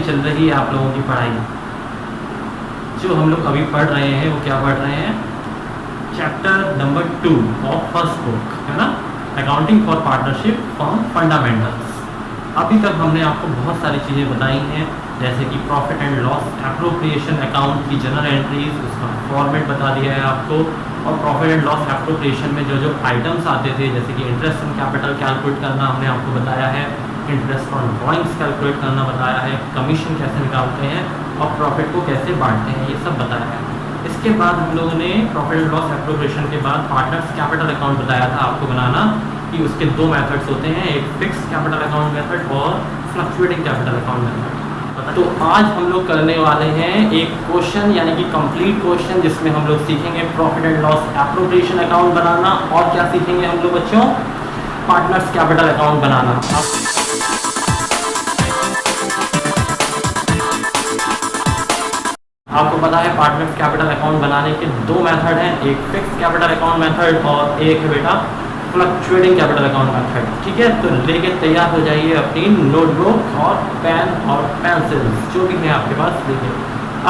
चल रही है आप लोगों की पढ़ाई? जो हम लोग अभी पढ़ रहे हैं वो क्या पढ़ रहे हैं? Chapter number 2 of first book, है ना, accounting for partnership form fundamentals. अभी तक हमने आपको बहुत सारी चीज़ें बताई हैं, जैसे कि profit and loss appropriation account की जनरल एंट्रीज, उसका फॉर्मेट बता दिया है आपको, और प्रॉफिट एंड लॉस एप्रोप्रिएशन में जो जो आइटम्स आते थे, जैसे कि इंटरेस्ट ऑन कैपिटल कैलकुलेट करना हमने आपको बताया है, इंटरेस्ट ऑन ड्राइंग्स कैलकुलेट करना बताया है, कमीशन कैसे निकालते हैं और प्रॉफिट को कैसे बांटते हैं, ये सब बताया है। इसके बाद हम लोगों ने प्रॉफिट एंड लॉस एप्रोप्रिएशन के बाद पार्टनर्स कैपिटल अकाउंट बताया था आपको बनाना, कि उसके दो मेथड्स होते हैं, एक फिक्स कैपिटल अकाउंट मेथड और फ्लक्चुएटिंग कैपिटल अकाउंट मेथड। तो आज हम लोग करने वाले हैं एक क्वेश्चन, यानी कि कंप्लीट क्वेश्चन, जिसमें हम लोग सीखेंगे profit and loss appropriation account बनाना, और क्या सीखेंगे हम लोग बच्चों? पार्टनर्स कैपिटल अकाउंट बनाना। आपको पता है पार्टनर्स कैपिटल अकाउंट बनाने के दो मेथड हैं, एक फिक्स कैपिटल अकाउंट मेथड और एक है बेटा फ्लक्चुएटिंग कैपिटल अकाउंट मेथड। ठीक है, तो लेके तैयार हो जाइए अपनी नोटबुक और पेन और पेंसिल जो भी है आपके पास लेके।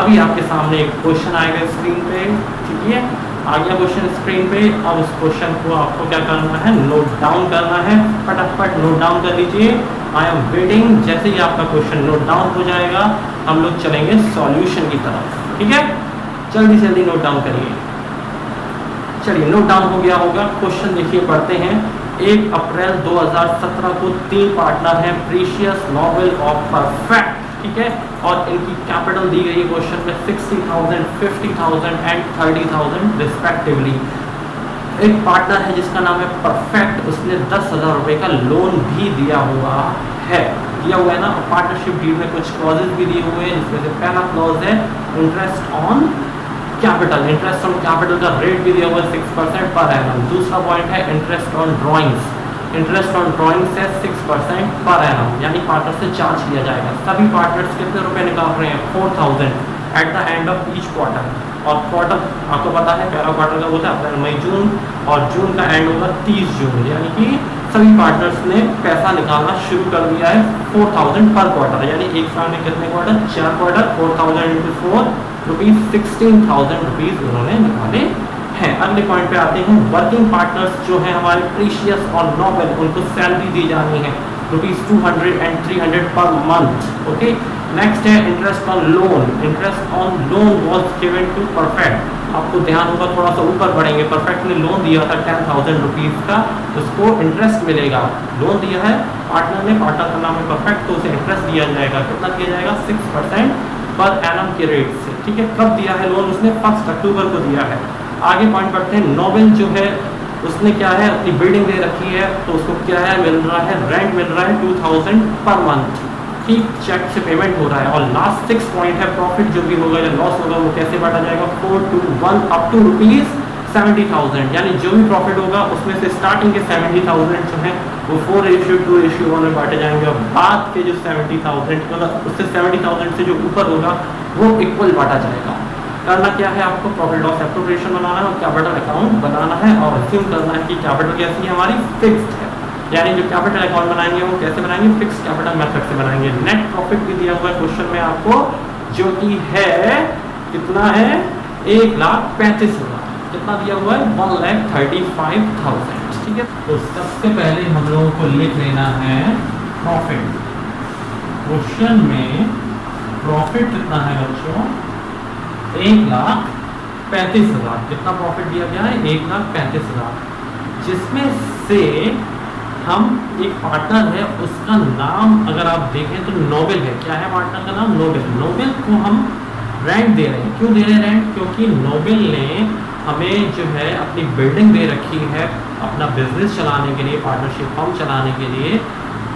अभी आपके सामने एक क्वेश्चन आएगा स्क्रीन पे, ठीक है, आ गया क्वेश्चन स्क्रीन पे। अब उस क्वेश्चन को आपको क्या करना है? नोट डाउन करना है, फटाफट नोट डाउन कर लीजिए। I am waiting. जैसे ही आपका क्वेश्चन नोट डाउन हो जाएगा हम लोग चलेंगे सॉल्यूशन की तरफ, ठीक है। जल्दी जल्दी नोट डाउन करिए। चलिए, नोट डाउन हो गया होगा। क्वेश्चन देखिए, पढ़ते हैं। 1 अप्रैल 2017 को 3 पार्टनर हैं, प्रीशियस, नोबेल और परफेक्ट, ठीक है, और इनकी कैपिटल दी गई है क्वेश्चन में 60,000, 50,000 एंड 30,000 रिस्पेक्टिवली। एक पार्टनर है जिसका नाम है परफेक्ट, उसने 10,000 रुपये का लोन भी दिया हुआ है, ना। पार्टनरशिप डीड में कुछ क्लॉजेज भी दिए हुए हैं, जिसमें से पहला क्लॉज है interest on capital. Interest on capital का रेट भी दिया हुआ है 6% पर एनम। दूसरा पॉइंट है interest on drawings. Interest on drawings है 6% पर एनम, यानी पार्टनर से चार्ज किया जाएगा। सभी पार्टनर्स कितने रुपए निकाल रहे हैं? 4,000 at the end of each quarter. और क्वार्टर आपको पता है पहला क्वार्टर का होता है अप्रैल, मई, जून, और जून का एंड होगा 30 जून, यानी कि सभी पार्टनर्स ने पैसा निकालना शुरू कर दिया है 4,000 पर क्वार्टर, यानी एक साल में कितने quarter? 4 quarter. 4,000 into 4 rupees 16,000 rupees उन्होंने निकाले हैं। अगले पॉइंट पे आते हैं। वर्किंग पार्टनर्स जो हैं हमारे प्रीशियस और नोबेल, उनको सैलरी दी जानी है रुपीज़ 200 एंड 300 पर मंथ, ओके। नेक्स्ट है interest on loan. Interest on loan was given to perfect. आपको ध्यान होगा, थोड़ा सा ऊपर बढ़ेंगे। परफेक्ट ने लोन दिया था 10,000 रुपीज़ का, उसको इंटरेस्ट मिलेगा। लोन दिया है पार्टनर ने, पार्टनर का नाम है परफेक्ट, तो उसे इंटरेस्ट दिया जाएगा। कितना दिया जाएगा? 6% पर एनम के रेट से, ठीक है। कब दिया है लोन? उसने 1 अक्टूबर को दिया है। आगे पॉइंट पढ़ते हैं। नोबेल जो है उसने क्या है? अपनी बिल्डिंग दे रखी है, तो उसको क्या है मिल रहा है? रेंट मिल रहा है 2,000 पर मंथ, ठीक, चेक से पेमेंट हो रहा है। और लास्ट 6 पॉइंट है प्रॉफिट जो भी होगा या लॉस होगा वो कैसे बांटा जाएगा? 4 to 1 अप टू रुपीज़ 70,000, यानी जो भी प्रॉफिट होगा उसमें से स्टार्टिंग के 70,000 जो है वो 4:2:1 में बांटे जाएंगे, और बाद के जो 70,000 मतलब उससे 70,000 से जो ऊपर होगा वो इक्वल बांटा जाएगा। करना क्या है आपको? प्रॉफिट लॉस एप्रोप्रिएशन बनाना है और कैपिटल अकाउंट बनाना है, और अज्यूम करना है कि कैपिटल कैसी है? हमारी फिक्स्ड है, यानी जो कैपिटल अकाउंट बनाएंगे वो कैसे बनाएंगे? फिक्स कैपिटल मेथड से बनाएंगे। नेट प्रॉफिट भी दिया हुआ है क्वेश्चन में आपको, जो कि है कितना है? 1,35,000। कितना दिया हुआ है? 1,35,000, ठीक है। तो सबसे पहले हम लोगों को लिख लेना है प्रॉफिट। क्वेश्चन में प्रॉफिट कितना है बच्चों? 1,35,000। कितना प्रॉफिट दिया गया है? 1,35,000, जिसमें से हम एक पार्टनर है उसका नाम अगर आप देखें तो नोबेल है। क्या है पार्टनर का नाम? नोबेल। नोबेल को हम रेंट दे रहे हैं। क्यों दे रहे हैं रेंट? क्योंकि नोबेल ने हमें जो है अपनी बिल्डिंग दे रखी है अपना बिजनेस चलाने के लिए, पार्टनरशिप फर्म चलाने के लिए।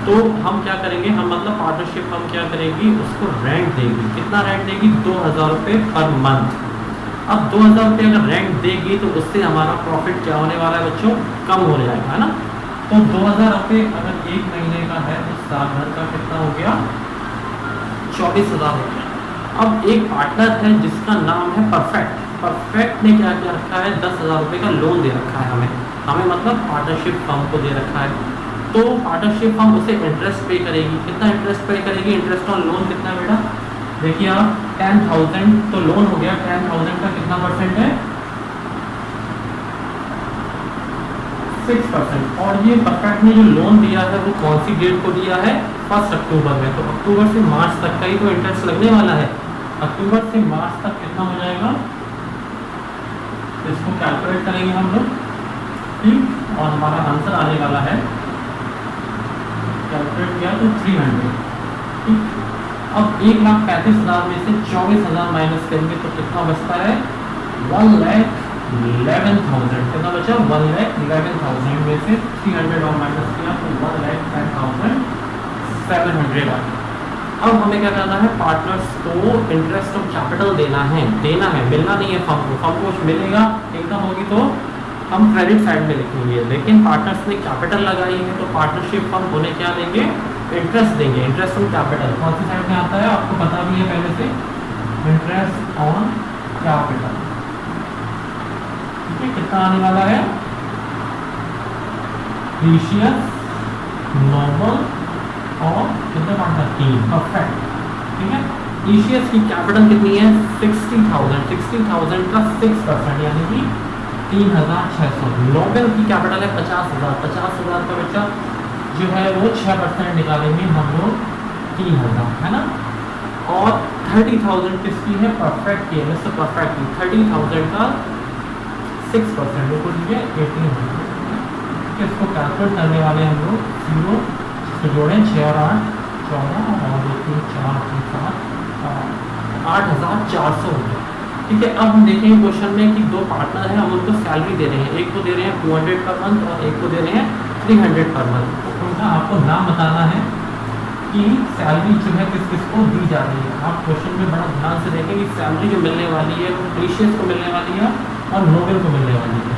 तो हम क्या करेंगे? हम मतलब पार्टनरशिप फर्म क्या करेगी? उसको रेंट देगी। कितना रेंट देगी? 2,000 रुपये पर मंथ। अब 2,000 रुपये अगर रेंट देगी तो उससे हमारा प्रॉफिट क्या होने वाला है बच्चों? कम हो जाएगा, है ना। तो 2,000 रुपये अगर एक महीने का है तो साल भर का कितना हो गया? 24,000 हो गया। अब एक पार्टनर है जिसका नाम है परफेक्ट। परफेक्ट ने क्या क्या रखा है? 10,000 रुपये का लोन दे रखा है हमें मतलब पार्टनरशिप फर्म को दे रखा है। तो पार्टनरशिप फर्म उसे इंटरेस्ट पे करेगी। कितना इंटरेस्ट पे करेगी? इंटरेस्ट ऑन लोन कितना है बेटा? देखिए आप 10,000 तो लोन हो गया, 10,000 का कितना परसेंट है? 6%। और ये परफेक्ट ने जो लोन दिया है वो कौन सी डेट को दिया है? 1 अक्टूबर में। तो अक्टूबर से मार्च तक का ही तो इंटरेस्ट लगने वाला है। अक्टूबर से मार्च तक कितना हो जाएगा? इसको कैलकुलेट करेंगे हम लोग, ठीक, और हमारा आंसर आने वाला है, कैलकुलेट किया तो 300, ठीक। अब 1,35,000 में से 24,000 माइनस करेंगे तो कितना बचता है? 1,11,000। कितना बचा? 1,11,000 में से 300 और माइनस किया तो 1,10,700 आ। अब हमें क्या करना है? पार्टनर्स को इंटरेस्ट ऑफ कैपिटल देना है, मिलना नहीं है फर्म को। फर्म को मिलेगा, इनकम होगी तो हम क्रेडिट साइड में लिखेंगे, लेकिन पार्टनर्स ने कैपिटल लगाई है तो पार्टनरशिप फर्म उन्हें क्या देंगे? इंटरेस्ट देंगे। इंटरेस्ट ऑन कैपिटल कौन सी साइड में आता है? आपको पता भी है पहले से, इंटरेस्ट ऑन कैपिटल, ठीक है। कितना आने वाला है? प्रीशियस, नॉर्मल और कितने पार्टनर? 3। परफेक्ट, ठीक है। प्रीशियस की कैपिटल कितनी है? 60,000। 60,000 का 6% यानी कि 3,600। नोबेल की कैपिटल है 50,000। 50,000 का बच्चा जो है वो 6% निकालेंगे हम लोग, 3,000, है ना। और 30,000 किसकी है? परफेक्ट की है, मिस्टर परफेक्ट की। 30,000 का 6% को दीजिए 1,800। इसको कैलकुलेट करने वाले हम लोग 0 इसको जोड़ें, 6 और 8 14 और 2 3 4 3 7 8,400 हो गया, ठीक है। अब हम देखेंगे क्वेश्चन में कि 2 पार्टनर हैं, हम उनको सैलरी दे रहे हैं। एक को दे रहे हैं 200 पर मंथ और एक को दे रहे हैं 300 पर मंथ। तो उनका आपको नाम बताना है कि सैलरी जो है किस किस को दी जा रही है। आप क्वेश्चन में बड़ा ध्यान से देखें कि सैलरी जो मिलने वाली है वो प्रीशियस को मिलने वाली है और नोबेल को मिलने वाली है।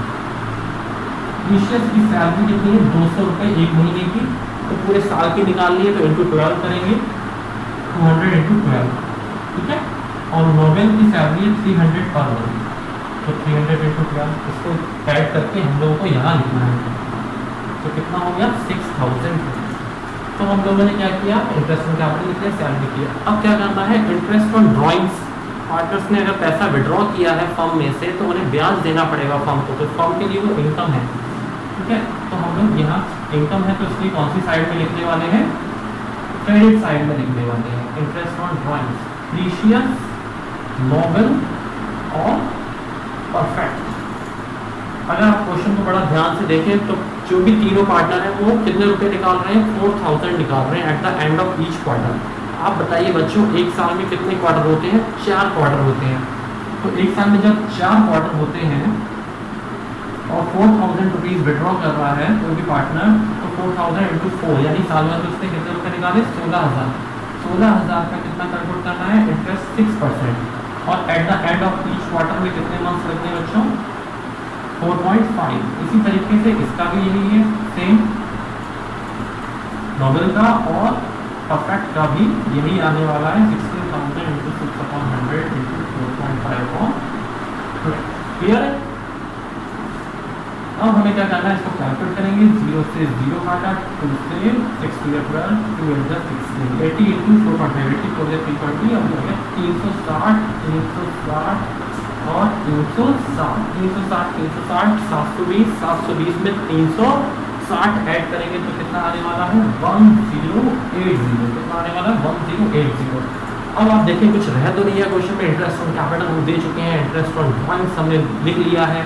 प्रीशियस की सैलरी कितनी है? 200 रुपये 1 महीने की, तो पूरे साल की निकालनी है तो इंटू 12 करेंगे, 200 इंटू 12, ठीक है। और नोबेल की सैलरी है 300 पर मंथ, तो 300 इंटू 12 इसको ऐड करके हम लोगों को यहाँ लिखना है। तो कितना हो गया? 6,000। तो हम लोगों ने क्या किया? इंटरेस्ट ऑन कैपिटल लिख लिया, सैलरी किया। अब क्या करना है? Interest on drawings. पार्टनर्स ने अगर पैसा विड्रॉ किया है फर्म में से तो उन्हें ब्याज देना पड़ेगा फर्म को, तो फर्म के लिए वो इनकम है, ठीक है। तो हम लोग यहाँ इनकम है तो इसलिए कौन सी साइड में लिखने वाले हैं? क्रेडिट साइड में लिखने वाले हैं। Interest on drawings, precious, Nobel और परफेक्ट। अगर आप क्वेश्चन को बड़ा ध्यान से देखें तो जो भी तीनों पार्टनर हैं वो कितने रुपए निकाल रहे हैं? 4,000 निकाल रहे हैं at the end of each quarter. आप बताइए बच्चों, एक साल में कितने क्वार्टर होते हैं? 4 क्वार्टर होते हैं। तो एक साल में जब 4 क्वार्टर होते हैं और 4,000 रुपीज़ विड्रॉ कर रहा है कोई भी पार्टनर, तो 4,000 इंटू 4 यानी साल में उसने कितने रुपए निकाले? 16,000। 16,000 का कितना कैलकुलेट करना है? इंटरेस्ट 6%। और at the end of each quarter में कितने मंथ्स लगते हैं बच्चों? 4.5। इसी तरीके से इसका भी यही है, सेम। नोबेल का और परफेक्ट का भी यही आने वाला है, 16,000 इंटू 6/100 इंटू 4.5। क्लियर है? अब हमें क्या करना है? इसको कैलकुलेट करेंगे। 0 से 0 काटा, 2 से 6 to 12, 2 into 16, 80 इंटू 4.5, 80 4 से 320, अब हो गया 360 और 360, 720, 720 में 360 ऐड करेंगे तो कितना आने वाला है? 1080। कितना आने वाला है? 1080। अब आप देखें कुछ रह तो नहीं है क्वेश्चन में। इंटरेस्ट ऑन कैपिटल हम दे चुके हैं, इंटरेस्ट ऑन ड्रॉइंग्स हमने लिख लिया है,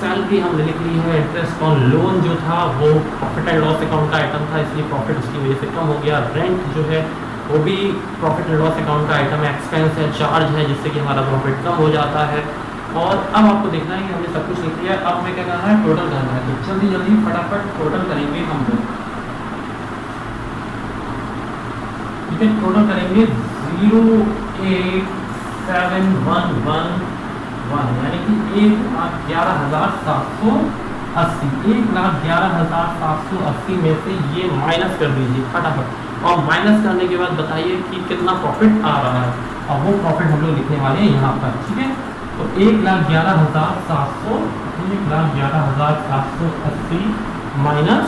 सैलरी हमने लिख ली है। इंटरेस्ट ऑन लोन जो था वो प्रॉफिट एंड लॉस अकाउंट का आइटम था, इसलिए प्रॉफिट उसकी वजह से कम हो गया। रेंट जो है वो भी प्रॉफिट एंड लॉस अकाउंट का आइटम है, एक्सपेंस है, चार्ज है, जिससे कि हमारा प्रॉफिट कम हो जाता है। और अब आपको देखना है कि हमने सब कुछ लिख लिया है। अब हमें क्या करना है? टोटल करना है। तो जल्दी जल्दी फटाफट टोटल करेंगे हम लोग, ठीक है। टोटल करेंगे 0,8711 यानी कि 1,11,780। 1,11,780 में से ये माइनस कर दीजिए फटाफट, और माइनस करने के बाद बताइए कि कितना प्रॉफिट आ रहा है। और वो प्रॉफिट हम लोग लिखने वाले हैं यहाँ पर, ठीक है। तो 1,11,780 माइनस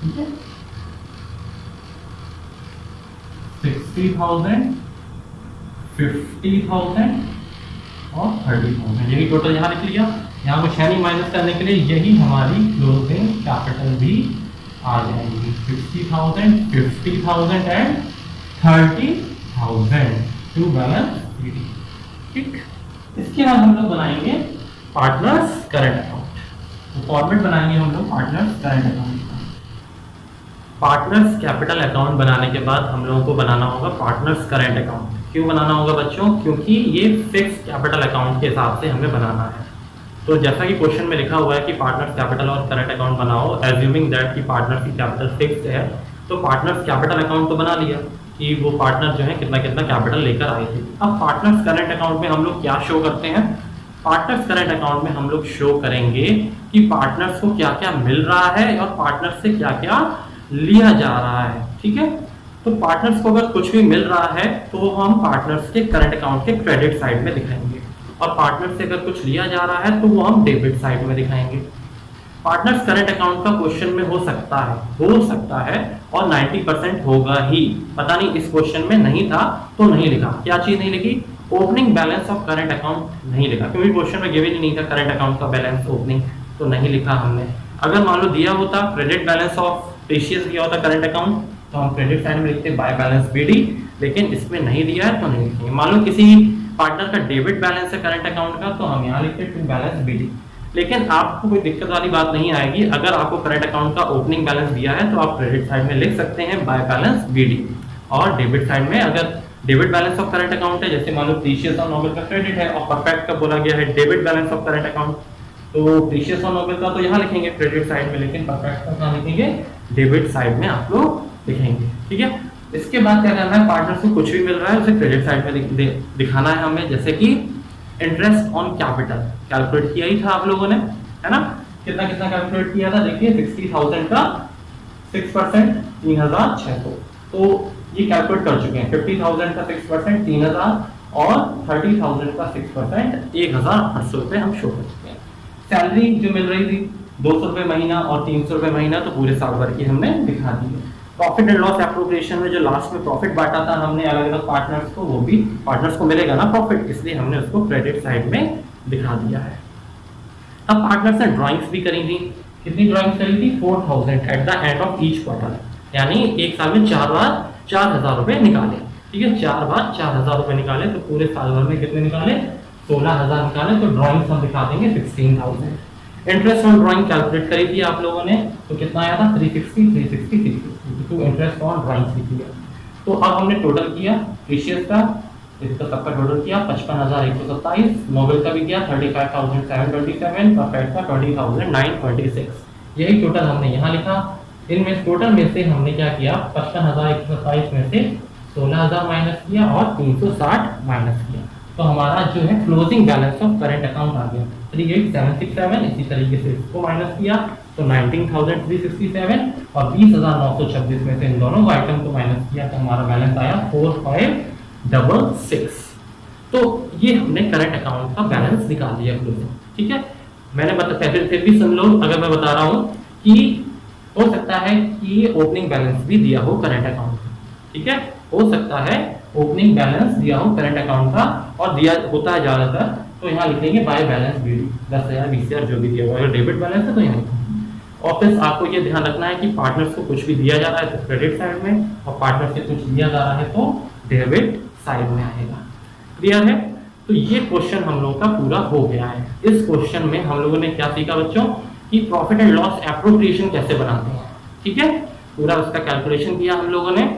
ठीक है, 60,000, 50,000 और 30,000, यही टोटल यहाँ लिख लिया। यहाँ कुछ है नहीं माइनस करने के लिए, यही हमारी क्लोजिंग कैपिटल भी आ जाएगी, 60,000, 50,000 एंड 30,000 टू बैलेंस बीडी। ठीक, इसके बाद हम लोग बनाएंगे पार्टनर्स करंट अकाउंट। तो फॉर्मेट बनाएंगे हम लोग पार्टनर्स करंट अकाउंट का। पार्टनर्स कैपिटल अकाउंट बनाने के बाद हम लोगों को बनाना होगा पार्टनर्स करंट अकाउंट। क्यों बनाना होगा बच्चों? क्योंकि ये फिक्स कैपिटल अकाउंट के हिसाब से हमें बनाना है। तो जैसा कि क्वेश्चन में लिखा हुआ है कि पार्टनर्स कैपिटल और करंट अकाउंट बनाओ, एज्यूमिंग दैट कि पार्टनर्स की कैपिटल फिक्स है, तो पार्टनर्स कैपिटल अकाउंट तो बना लिया कि वो पार्टनर जो है कितना कितना कैपिटल लेकर आए थे। अब पार्टनर्स करंट अकाउंट में हम लोग क्या शो करते हैं? पार्टनर्स करंट अकाउंट में हम लोग शो करेंगे कि पार्टनर्स को क्या क्या मिल रहा है और पार्टनर्स से क्या क्या लिया जा रहा है। ठीक है, तो पार्टनर्स को अगर कुछ भी मिल रहा है तो हम पार्टनर्स के करंट अकाउंट के क्रेडिट साइड में दिखाएंगे, और पार्टनर से अगर कुछ लिया जा रहा है तो वो हम डेबिट साइड में दिखाएंगे। पार्टनर्स करंट अकाउंट का क्वेश्चन में हो सकता है और 90% होगा ही। पता नहीं इस क्वेश्चन में नहीं था तो नहीं लिखा। क्या चीज नहीं लिखी? Opening balance of current account नहीं लिखा, क्योंकि क्वेश्चन में गिवन ही नहीं था करंट अकाउंट का बैलेंस ओपनिंग, तो नहीं लिखा हमने। अगर मान लो दिया होता क्रेडिट बैलेंस ऑफ प्रीशियस दिया होता करंट अकाउंट, तो हम क्रेडिट साइड में लिखते बाय बैलेंस बीडी, लेकिन इसमें नहीं दिया है तो नहीं लिखेंगे। मान लो किसी पार्टनर का डेबिट बैलेंस है करंट अकाउंट का, तो हम यहाँ लिखते टू बैलेंस बीडी। लेकिन आपको कोई दिक्कत वाली बात नहीं आएगी। अगर आपको करंट अकाउंट का ओपनिंग बैलेंस दिया है तो आप क्रेडिट साइड में लिख सकते हैं बाय बैलेंस बीडी, और डेबिट साइड में अगर debit balance of current account है, जैसे मान लो प्रीशियस और नोबेल का क्रेडिट है और परफेक्ट का बोला गया है debit balance of current account, तो प्रीशियस और नोबेल का तो यहाँ लिखेंगे क्रेडिट साइड में, लेकिन परफेक्ट का कहाँ लिखेंगे? डेबिट साइड में आप लोग लिखेंगे। ठीक है, इसके बाद क्या करना है? पार्टनर से कुछ भी मिल रहा है उसे क्रेडिट साइड में दिखाना है हमें। जैसे कि इंटरेस्ट ऑन कैपिटल कैलकुलेट किया ही था आप लोगों ने, है ना? कितना कितना कैलकुलेट किया था? देखिए 60,000 का 6% 3,600, तो ये कैलकुलेट कर चुके हैं। 50,000 का 6% 3,000 और 30,000 का 6% 1,800 रुपए हम शो कर चुके हैं। सैलरी जो मिल रही थी 200 रुपए महीना और 300 रुपए महीना, तो पूरे साल भर की हमने दिखा दी है। प्रॉफिट एंड लॉस एप्रोप्रिएशन में जो लास्ट में प्रॉफिट बांटा था हमने अलग अलग पार्टनर्स को, वो भी पार्टनर्स को मिलेगा ना प्रॉफिट, इसलिए हमने उसको क्रेडिट साइड में दिखा दिया है। अब पार्टनर्स ने ड्राइंग्स भी करी थी। कितनी ड्राइंग्स करी थी? 4,000 at the end of each quarter, यानी एक साल में 4 बार 4,000 रुपए निकाले। ठीक है, 4 बार 4,000 रुपए निकाले, तो पूरे साल भर में कितने निकाले? 16,000 निकाले। तो ड्राइंग्स हम दिखा देंगे 16,000। इंटरेस्ट ऑन ड्राइंग कैलकुलेट करी थी आप लोगों ने, तो कितना आया था? 360, 360, 660, तो इंटरेस्ट ऑन ड्राइंग सीख लिया। तो अब हमने टोटल किया प्रीशियस का, इसका सबका टोटल किया 55,127, नोबेल का भी किया 35,727, परफेक्ट का 20,926। यही टोटल हमने यहाँ लिखा। इनमें टोटल में से हमने क्या किया? 55,127 में से 16,000 माइनस किया और 360 माइनस किया, तो हमारा जो है closing balance of current account आ गया 38,767। इसी तरीके से इसको माइनस किया तो 19,367 और 20,926 में से इन दोनों आइटम को माइनस किया तो हमारा बैलेंस आया 4,566। तो ये हमने करंट अकाउंट का बैलेंस निकाल दिया क्लोजिंग। ठीक है, मैंने पहले फिर भी सुन लो, अगर मैं बता रहा हूँ कि हो सकता है कि ओपनिंग बैलेंस भी दिया हो करंट अकाउंट का। ठीक है, हो सकता है ओपनिंग बैलेंस दिया हो करंट अकाउंट का, और दिया होता है ज्यादातर, तो यहाँ लिखेंगे बाय बैलेंस बीडी 10,000 20,000 जो भी दिया हुआ है। अगर डेबिट बैलेंस है तो यहाँ लिखेंगे। और फिर आपको ये ध्यान रखना है कि पार्टनर्स को कुछ भी दिया जा रहा है तो क्रेडिट साइड में, और पार्टनर से कुछ दिया जा रहा है तो डेबिट साइड में आएगा। क्लियर है? तो ये क्वेश्चन हम लोगों का पूरा हो गया है। इस क्वेश्चन में हम लोगों ने क्या सीखा बच्चों? कि प्रॉफिट एंड लॉस एप्रोप्रिएशन कैसे बनाते हैं। ठीक है, पूरा उसका कैलकुलेशन किया हम लोगों ने,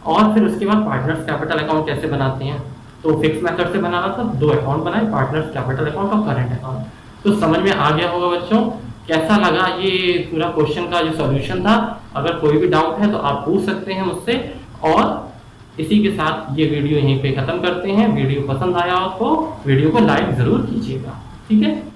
और फिर उसके बाद पार्टनर्स कैपिटल अकाउंट कैसे बनाते हैं। तो फिक्स मेथड से बनाना था, 2 अकाउंट बनाए, पार्टनर्स कैपिटल अकाउंट और करंट अकाउंट। तो समझ में आ गया होगा बच्चों। कैसा लगा ये पूरा क्वेश्चन का जो सॉल्यूशन था? अगर कोई भी डाउट है तो आप पूछ सकते हैं मुझसे। और इसी के साथ ये वीडियो यहीं पे खत्म करते हैं। वीडियो पसंद आया हो तो वीडियो को लाइक जरूर कीजिएगा। ठीक है।